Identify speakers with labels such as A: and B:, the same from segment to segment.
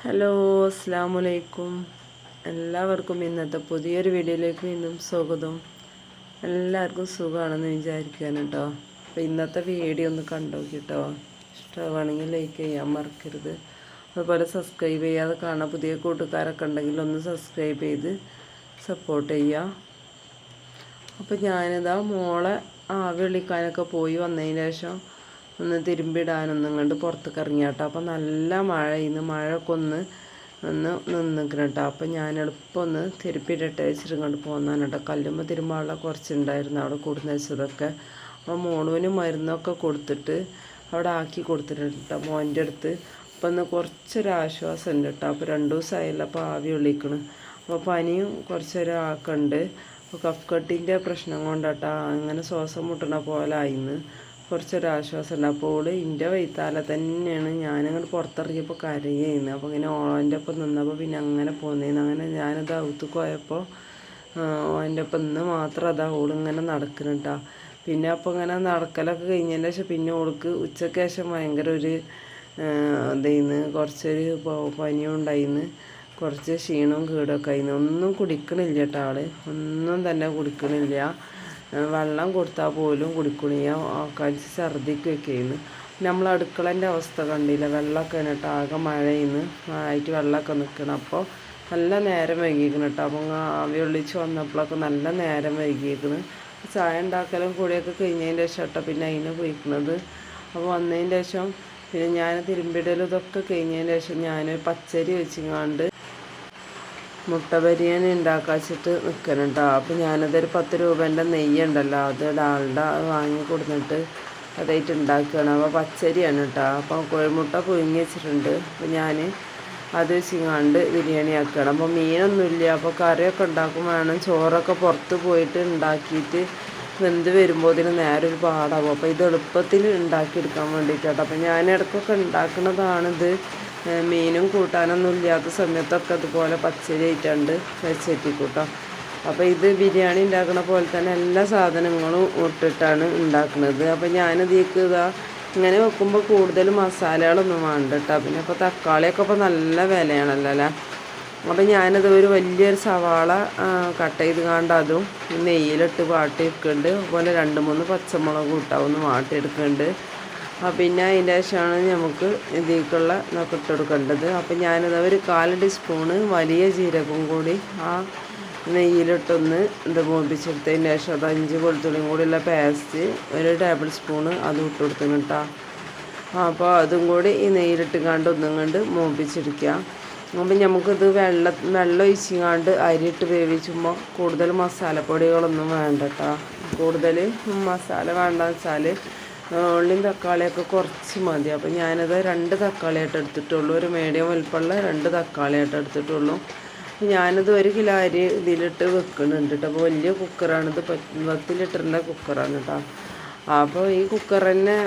A: Hello, അസ്സലാമു അലൈക്കും. എല്ലാവർക്കും ഇന്നത്തെ പുതിയൊരു വീഡിയോയിലേക്ക് വീണ്ടും സ്വാഗതം. എല്ലാവർക്കും സുഖമാണെന്ന് വിചാരിക്കുകയാണ് കേട്ടോ. അപ്പോൾ ഇന്നത്തെ വീഡിയോ ഒന്ന് കണ്ടോക്കി കേട്ടോ. ഇഷ്ടമാണെങ്കിൽ ലൈക്ക് ചെയ്യാൻ മറക്കരുത്. അതുപോലെ സബ്സ്ക്രൈബ് ചെയ്യാതെ കാണാൻ പുതിയ കൂട്ടുകാരൊക്കെ ഉണ്ടെങ്കിൽ ഒന്ന് സബ്സ്ക്രൈബ് ചെയ്ത് സപ്പോർട്ട് ചെയ്യുക. അപ്പോൾ ഞാനിതാ മോളെ ആവി വിളിക്കാനൊക്കെ പോയി വന്നതിന് ശേഷം ഒന്ന് തിരുമ്പിടാനൊന്നും കണ്ട് പുറത്തേക്ക് ഇറങ്ങിയാട്ടോ. അപ്പോൾ നല്ല മഴ, ഇന്ന് മഴയൊക്കെ ഒന്ന് നിന്നിക്കണം കേട്ടോ. അപ്പോൾ ഞാൻ എളുപ്പം ഒന്ന് തിരുപ്പിയിട്ടെ വെച്ചിട്ട് കണ്ട് പോന്നാണ് കേട്ടോ. കല്ലുമ്പോൾ തിരുമ്പാനുള്ള കുറച്ചുണ്ടായിരുന്നു അവിടെ കൊടുന്ന് വെച്ചതൊക്കെ. അപ്പോൾ മോളുവിന് മരുന്നൊക്കെ കൊടുത്തിട്ട് അവിടെ ആക്കി കൊടുത്തിട്ടുണ്ട് കേട്ടോ മോൻ്റെ അടുത്ത്. അപ്പോൾ ഒന്ന് കുറച്ചൊരാശ്വാസം ഉണ്ട് കേട്ടോ. അപ്പോൾ 2 ദിവസമായില്ല അപ്പോൾ ആവി വിളിക്കണം. അപ്പോൾ പനിയും കുറച്ചൊരാക്കുണ്ട്. അപ്പോൾ കഫ് കട്ടിൻ്റെ പ്രശ്നം കൊണ്ടാട്ടോ അങ്ങനെ ശ്വാസം മുട്ടണ പോലെ ആയിന്ന് കുറച്ചൊരാശ്വാസം ഉണ്ട്. അപ്പോൾ എൻ്റെ വൈത്താല തന്നെയാണ് ഞാനങ്ങോട്ട് പുറത്തിറങ്ങിയപ്പോൾ കരയുന്നു. അപ്പോൾ ഇങ്ങനെ ഓൻ്റെ ഒപ്പം നിന്നപ്പോൾ പിന്നെ അങ്ങനെ പോന്നേന്ന്. അങ്ങനെ ഞാനത് ഔത്തേക്ക് പോയപ്പോൾ ഓൻ്റെ ഒപ്പം ഇന്ന് മാത്രം അതാ ഓളിങ്ങനെ നടക്കുന്നുണ്ടാ. പിന്നെ അപ്പോൾ ഇങ്ങനെ നടക്കലൊക്കെ കഴിഞ്ഞതിന് ശേഷം പിന്നെ ഓൾക്ക് ഉച്ചയ്ക്ക് ശേഷം ഭയങ്കര ഒരു ഇതായിന്ന്, കുറച്ചൊരു പനിയും ഉണ്ടായിന്ന്, കുറച്ച് ക്ഷീണവും കീടൊക്കെ ആയിന്ന്. ഒന്നും കുടിക്കണില്ല കേട്ടോ ആൾ, ഒന്നും തന്നെ കുടിക്കണില്ല. വെള്ളം കൊടുത്താൽ പോലും കുടിക്കണില്ല. കഴിച്ച് ഛർദ്ദിക്കുകയൊക്കെ ചെയ്യുന്നു. നമ്മൾ അടുക്കളൻ്റെ അവസ്ഥ കണ്ടില്ല, വെള്ളമൊക്കെ കേട്ടോ ആകെ മഴയിന്ന് ആയിട്ട് വെള്ളമൊക്കെ നിൽക്കണം. അപ്പോൾ നല്ല നേരം വൈകിക്കണം കേട്ടോ. അപ്പം ആവി ഒളിച്ച് വന്നപ്പോഴൊക്കെ നല്ല നേരം വൈകിയിരിക്കണം. ചായ ഉണ്ടാക്കലും കൂടിയൊക്കെ കഴിഞ്ഞതിൻ്റെ ശേഷം കേട്ടോ പിന്നെ അതിന് പോയിക്കുന്നത്. അപ്പോൾ വന്നതിൻ്റെ ശേഷം പിന്നെ ഞാൻ തിരുമ്പിടലും ഇതൊക്കെ കഴിഞ്ഞതിന് ശേഷം ഞാൻ പച്ചരി വെച്ചിങ്ങാണ്ട് മുട്ട ബിരിയാണി ഉണ്ടാക്കാച്ചിട്ട് നിൽക്കണം കേട്ടോ. അപ്പോൾ ഞാനതൊരു 10 രൂപേൻ്റെ നെയ്യുണ്ടല്ലോ, അത് ഡാൽഡ വാങ്ങി കൊടുത്തിട്ട് അതായിട്ട് ഉണ്ടാക്കുകയാണ്. അപ്പോൾ പച്ചരിയാണ് കേട്ടോ. അപ്പോൾ കോഴിമുട്ട പുഴുങ്ങി വെച്ചിട്ടുണ്ട്. അപ്പോൾ ഞാൻ അത് വെച്ചിങ്ങാണ്ട് ബിരിയാണി ആക്കുകയാണ്. അപ്പോൾ മീനൊന്നുമില്ല, അപ്പോൾ കറിയൊക്കെ ഉണ്ടാക്കും വേണം. ചോറൊക്കെ പുറത്ത് പോയിട്ട് ഉണ്ടാക്കിയിട്ട് വെന്ത് വരുമ്പോൾ ഇതിന് നേരെ ഒരു പാടാവും. അപ്പോൾ ഇത് എളുപ്പത്തിൽ ഉണ്ടാക്കിയെടുക്കാൻ വേണ്ടിയിട്ടാട്ടോ. അപ്പോൾ ഞാൻ ഇടയ്ക്കൊക്കെ ഉണ്ടാക്കുന്നതാണിത്. മീനും കൂട്ടാനൊന്നും ഇല്ലാത്ത സമയത്തൊക്കെ അതുപോലെ പച്ചരി ആയിട്ടുണ്ട് വെച്ചെത്തിക്കൂട്ടോ. അപ്പോൾ ഇത് ബിരിയാണി ഉണ്ടാക്കുന്ന പോലെ തന്നെ എല്ലാ സാധനങ്ങളും ഇട്ടിട്ടാണ് ഉണ്ടാക്കുന്നത്. അപ്പോൾ ഞാനിതേക്ക് ഇങ്ങനെ വെക്കുമ്പോൾ കൂടുതൽ മസാലകളൊന്നും വേണ്ട കേട്ടോ. പിന്നെ ഇപ്പോൾ തക്കാളിയൊക്കെ ഇപ്പോൾ നല്ല വിലയാണല്ലോ അല്ലേ. അപ്പോൾ ഞാനത് ഒരു വലിയൊരു സവാള കട്ട് ചെയ്ത് കണ്ട് അതും നെയ്യിലിട്ട് വാട്ടിയെടുക്കുന്നുണ്ട്. അതുപോലെ 2-3 പച്ചമുളക് ഇട്ടാവുന്ന വാട്ടിയെടുക്കുന്നുണ്ട്. പിന്നെ അതിൻ്റെ ശേഷമാണ് നമുക്ക് ഇതിലേക്കുള്ള ഇതൊക്കെ ഇട്ട് കൊടുക്കേണ്ടത്. അപ്പോൾ ഞാനിത് ഒരു 1/4 ടീസ്പൂണ് വലിയ ജീരകവും കൂടി ആ നെയ്യിലിട്ടൊന്ന് മൂപ്പിച്ചെടുത്തതിന് ശേഷം അത് 5 വെളുത്തുള്ളിയും കൂടിയുള്ള പേസ്റ്റ് 1 ടേബിൾ സ്പൂണ് അതും ഇട്ട് കൊടുക്കുന്നു കേട്ടോ. അപ്പോൾ അതും കൂടി ഈ നെയ്യിലിട്ട് കണ്ട് ഒന്നും കണ്ട് മൂപ്പിച്ചെടുക്കുക. അപ്പം നമുക്കിത് വെള്ളം ഒഴിച്ചിങ്ങാണ്ട് അരിയിട്ട് വേവിച്ചുമ്പോൾ കൂടുതൽ മസാലപ്പൊടികളൊന്നും വേണ്ട കേട്ടോ. കൂടുതൽ മസാല വേണ്ടെന്ന് വെച്ചാൽ ഉള്ളിയും തക്കാളിയൊക്കെ കുറച്ച് മതി. അപ്പോൾ ഞാനത് 2 തക്കാളിയായിട്ട് എടുത്തിട്ടുള്ളൂ. ഒരു മീഡിയം വലിപ്പമുള്ള 2 തക്കാളിയായിട്ട് എടുത്തിട്ടുള്ളൂ. ഞാനിത് 1 കിലോ അരി ഇതിലിട്ട് വെക്കുന്നുണ്ട് കേട്ടോ. അപ്പോൾ വലിയ കുക്കറാണിത്, 10 ലിറ്ററിൻ്റെ കുക്കറാണ് കേട്ടോ. അപ്പോൾ ഈ കുക്കർ തന്നെ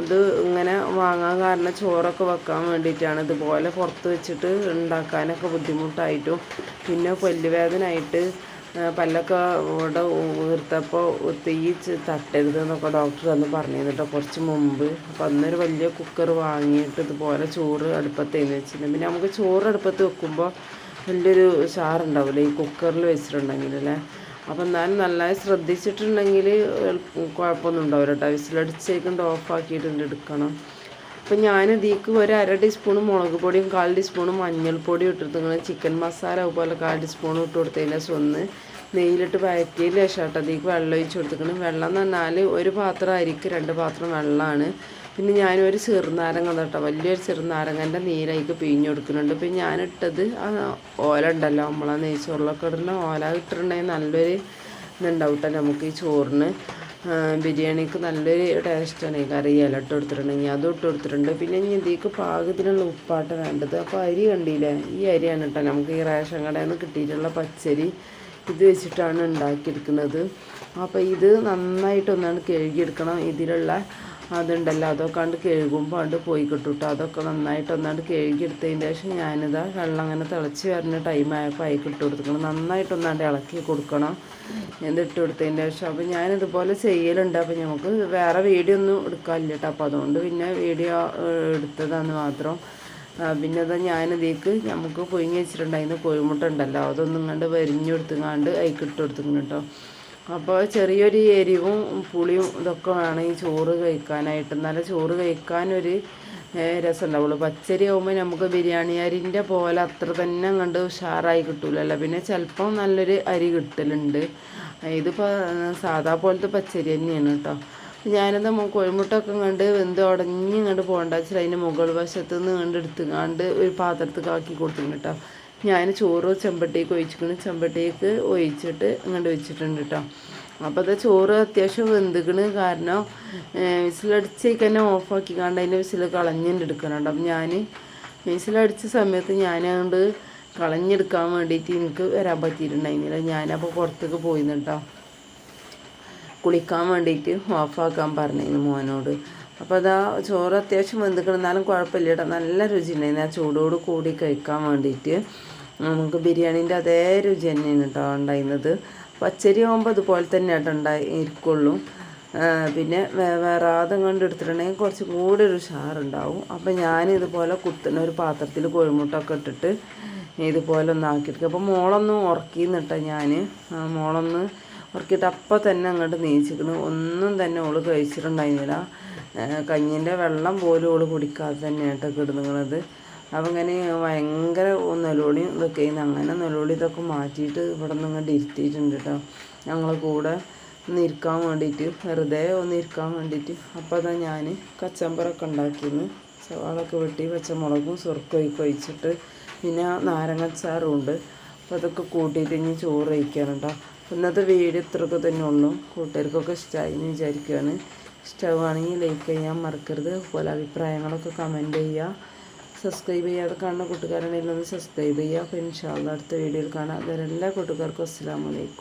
A: ഇത് ഇങ്ങനെ വാങ്ങാൻ കാരണം ചോറൊക്കെ വെക്കാൻ വേണ്ടിയിട്ടാണ്. ഇതുപോലെ പുറത്ത് വെച്ചിട്ട് ഉണ്ടാക്കാനൊക്കെ ബുദ്ധിമുട്ടായിട്ടും പിന്നെ പല്ലുവേദനയായിട്ട് പല്ലൊക്കെ ഇവിടെ വീർത്തപ്പോൾ തീ തട്ടരുത് എന്നൊക്കെ ഡോക്ടർ അന്ന് പറഞ്ഞിരുന്നു കേട്ടോ കുറച്ച് മുമ്പ്. അപ്പോൾ അന്നൊരു വലിയ കുക്കർ വാങ്ങിയിട്ട് ഇതുപോലെ ചോറ് അടുപ്പത്തേന്ന് വെച്ചിട്ടുണ്ട്. പിന്നെ നമുക്ക് ചോറ് അടുപ്പത്ത് വെക്കുമ്പോൾ വലിയൊരു ചാറുണ്ടാവില്ല ഈ കുക്കറിൽ വെച്ചിട്ടുണ്ടെങ്കിൽ അല്ലേ. അപ്പോൾ എന്നാലും നന്നായി ശ്രദ്ധിച്ചിട്ടുണ്ടെങ്കിൽ കുഴപ്പമൊന്നും ഉണ്ടാവില്ല കേട്ടോ. വിസിലടിച്ചേക്കൊണ്ട് ഓഫാക്കിയിട്ടുണ്ട് എടുക്കണം. അപ്പോൾ ഞാൻ ഇതിലേക്ക് 1/2 ടീസ്പൂൺ മുളക് പൊടിയും 1/4 ടീസ്പൂൺ മഞ്ഞൾപ്പൊടിയും ഇട്ടിട്ട് ചിക്കൻ മസാല അതുപോലെ 1/4 ടീസ്പൂൺ ഇട്ട് കൊടുത്തതിന് ശേഷം ഒന്ന് നെയ്യിലിട്ട് വഴറ്റിയതിന് ശേഷം കേട്ടോ അതിലേക്ക് വെള്ളം ഒഴിച്ച് കൊടുത്തിക്കണം. വെള്ളം എന്ന് പറഞ്ഞാൽ 1 പാത്രം അരിക്ക് 2 പാത്രം വെള്ളമാണ്. പിന്നെ ഞാനൊരു ചെറുനാരങ്ങ കേട്ടോ, വലിയൊരു ചെറുനാരങ്ങൻ്റെ നീരേക്ക് പിഴിഞ്ഞ് കൊടുക്കുന്നുണ്ട്. പിന്നെ ഞാനിട്ടത് ഓല ഉണ്ടല്ലോ, നമ്മളെ നെയ്ച്ചോറിലൊക്കെ ഇടുന്ന ഓല ഇട്ടിട്ടുണ്ടെങ്കിൽ നല്ലൊരു ഇതുണ്ടാവും കേട്ടോ നമുക്ക് ഈ ചോറിന്. ബിരിയാണിക്ക് നല്ലൊരു ടേസ്റ്റാണ് ഈ കറി ഇല ഇട്ട് കൊടുത്തിട്ടുണ്ടെങ്കിൽ അതും ഇട്ട് കൊടുത്തിട്ടുണ്ട്. പിന്നെ ഇനി ഇതിലേക്ക് പാകത്തിനുള്ള ഉപ്പാട്ട് വേണ്ടത്. അപ്പോൾ അരി കണ്ടില്ലേ, ഈ അരിയാണ് കേട്ടോ നമുക്ക് ഈ റേഷൻ കടയിൽ നിന്ന് കിട്ടിയിട്ടുള്ള പച്ചരി. ഇത് വെച്ചിട്ടാണ് ഉണ്ടാക്കിയെടുക്കുന്നത്. അപ്പോൾ ഇത് നന്നായിട്ടൊന്നാണ് കഴുകിയെടുക്കണം. ഇതിലുള്ള അതുണ്ടല്ലോ അതൊക്കെ കണ്ട് കഴുകുമ്പോൾ അത് പോയി കിട്ടും കേട്ടോ. അതൊക്കെ നന്നായിട്ടൊന്നാണ്ട് കഴുകിയെടുത്തതിൻ്റെ ശേഷം ഞാനിതാ വെള്ളം അങ്ങനെ തിളച്ച് വരുന്ന ടൈമായപ്പോൾ അതിൽ ഇട്ട് കൊടുക്കണം. നന്നായിട്ടൊന്നാണ്ട് ഇളക്കി കൊടുക്കണം. ഇതിട്ട് കൊടുത്തതിൻ്റെ ശേഷം അപ്പോൾ ഞാനിതുപോലെ ചെയ്യലുണ്ട്. അപ്പോൾ നമുക്ക് വേറെ വീഡിയോ ഒന്നും എടുക്കാനില്ല കേട്ടോ. അപ്പോൾ അതുകൊണ്ട് പിന്നെ വീഡിയോ എടുത്തതാന്ന് മാത്രം. പിന്നെ അതാ ഞാനിതേക്ക് നമുക്ക് പൊയിങ്ങി വെച്ചിട്ടുണ്ടായിരുന്നു കോഴിമുട്ട ഉണ്ടല്ലോ, അതൊന്നും കണ്ട് വരിഞ്ഞെടുത്തുങ്ങാണ്ട് അതിക്കിട്ട് കൊടുത്തിങ്ങനെ കേട്ടോ. അപ്പോൾ ചെറിയൊരു എരിവും പുളിയും ഇതൊക്കെ വേണം ഈ ചോറ് കഴിക്കാനായിട്ട്, എന്നാലും ചോറ് കഴിക്കാനൊരു രസം ഉണ്ടാവുള്ളൂ. പച്ചരി ആകുമ്പോൾ നമുക്ക് ബിരിയാണി അരിൻ്റെ പോലെ അത്ര തന്നെ കണ്ട് ഉഷാറായി കിട്ടൂലല്ലോ. പിന്നെ ചിലപ്പോൾ നല്ലൊരു അരി കിട്ടലുണ്ട്. ഇതിപ്പോൾ സാധാ പോലത്തെ പച്ചരി തന്നെയാണ് കേട്ടോ. ഞാനെന്താ കോഴിമുട്ടൊക്കെ കണ്ട് വെന്ത് ഉടഞ്ഞ് കണ്ട് പോകണ്ട വെച്ചാൽ അതിൻ്റെ മുകൾ വശത്ത് നിന്ന് കണ്ട് എടുത്തുകാണ്ട് ഒരു പാത്രത്തിൽ ആക്കി കൊടുത്തിട്ടുണ്ട് കേട്ടോ. ഞാൻ ചോറ് ചെമ്പട്ടിക്ക് ഒഴിച്ചിക്കണ്, ചെമ്പട്ടിക്ക് ഒഴിച്ചിട്ട് ഇങ്ങോട്ട് വെച്ചിട്ടുണ്ട് കേട്ടോ. അപ്പോൾ അത് ചോറ് അത്യാവശ്യം വെന്തിക്കണ്, കാരണം വിസിലടിച്ചേക്ക് തന്നെ ഓഫാക്കിക്കാണ്ട് അതിൻ്റെ വിസിൽ കളഞ്ഞെടുക്കണം കേട്ടോ. അപ്പം ഞാൻ വിസിലടിച്ച സമയത്ത് ഞാനതുകൊണ്ട് കളഞ്ഞെടുക്കാൻ വേണ്ടിയിട്ട് എനിക്ക് വരാൻ പറ്റിയിട്ടുണ്ടായിരുന്നില്ല. ഞാനപ്പോൾ പുറത്തേക്ക് പോയിന്ന് കേട്ടോ, കുളിക്കാൻ വേണ്ടിയിട്ട് ഓഫാക്കാൻ പറഞ്ഞിരുന്നു മോനോട്. അപ്പോൾ അതാ ചോറ് അത്യാവശ്യം വെന്തിക്കണം, എന്നാലും കുഴപ്പമില്ല കേട്ടോ, നല്ല രുചി ഉണ്ടായിരുന്നു ആ ചൂടോട് കൂടി കഴിക്കാൻ വേണ്ടിയിട്ട്. നമുക്ക് ബിരിയാണീൻ്റെ അതേ രുചി തന്നെയാണ് കേട്ടോ ഉണ്ടായിരുന്നത്. പച്ചരി ആകുമ്പോൾ അതുപോലെ തന്നെ കേട്ടോ ഇരിക്കുള്ളൂ. പിന്നെ വേറാതെ കണ്ട് എടുത്തിട്ടുണ്ടെങ്കിൽ കുറച്ചും കൂടി ഒരു ഉഷാറുണ്ടാവും. അപ്പോൾ ഞാനിതുപോലെ കുത്തുന്ന ഒരു പാത്രത്തിൽ കോഴിമുട്ടൊക്കെ ഇട്ടിട്ട് ഇതുപോലെ ഒന്ന് ആക്കിയെടുക്കുക. അപ്പോൾ മോളൊന്ന് ഉറക്കിന്നിട്ടാ ഞാൻ, മോളൊന്ന് ഉറക്കിയിട്ട് അപ്പം തന്നെ അങ്ങോട്ട് നീച്ചിക്കണ്. ഒന്നും തന്നെ ഓള് കഴിച്ചിട്ടുണ്ടായിരുന്നില്ല, കഞ്ഞിൻ്റെ വെള്ളം പോലും ഓള് കുടിക്കാതെ തന്നെയാട്ടോ കിടന്നുള്ളത്. അപ്പം ഇങ്ങനെ ഭയങ്കര നെലോളിയും ഇതൊക്കെ അങ്ങനെ നെലോളി ഇതൊക്കെ മാറ്റിയിട്ട് ഇവിടെ നിന്ന് ഇങ്ങോട്ട് ഇരുത്തിയിട്ടുണ്ട് കേട്ടോ, ഞങ്ങളെ കൂടെ ഒന്ന് ഇരിക്കാൻ വേണ്ടിയിട്ട്, വെറുതെ ഒന്ന് ഇരിക്കാൻ വേണ്ടിയിട്ട്. അപ്പോൾ അതാ ഞാൻ കച്ചമ്പറൊക്കെ ഉണ്ടാക്കിയിരുന്നു, സവാളൊക്കെ വെട്ടി പച്ചമുളകും സുർക്കയൊക്കെ ഒഴിച്ചിട്ട് പിന്നെ നാരങ്ങച്ചാറും ഉണ്ട്. അപ്പോൾ അതൊക്കെ കൂട്ടിയിട്ട് ഇനി ചോറ് കഴിക്കുകയാണ് കേട്ടോ. ഇന്നത്തെ വീഡിയോ ഇത്രയൊക്കെ തന്നെ ഉള്ളൂ. കൂട്ടുകാർക്കൊക്കെ ഇഷ്ടമായി എന്ന് വിചാരിക്കുകയാണ്. ഇഷ്ടമാണെങ്കിൽ ലൈക്ക് ചെയ്യാൻ മറക്കരുത്. അതുപോലെ അഭിപ്രായങ്ങളൊക്കെ കമൻറ്റ് ചെയ്യുക. സബ്സ്ക്രൈബ് ചെയ്യാതെ കാണുന്ന കൂട്ടുകാരാണെങ്കിൽ ഒന്ന് സബ്സ്ക്രൈബ് ചെയ്യുക. അപ്പോൾ ഇൻഷാ അല്ലാഹ് അടുത്ത വീഡിയോയിൽ കാണാം. അതുവരെ എല്ലാ കൂട്ടുകാർക്കും അസ്സലാമു അലൈക്കും.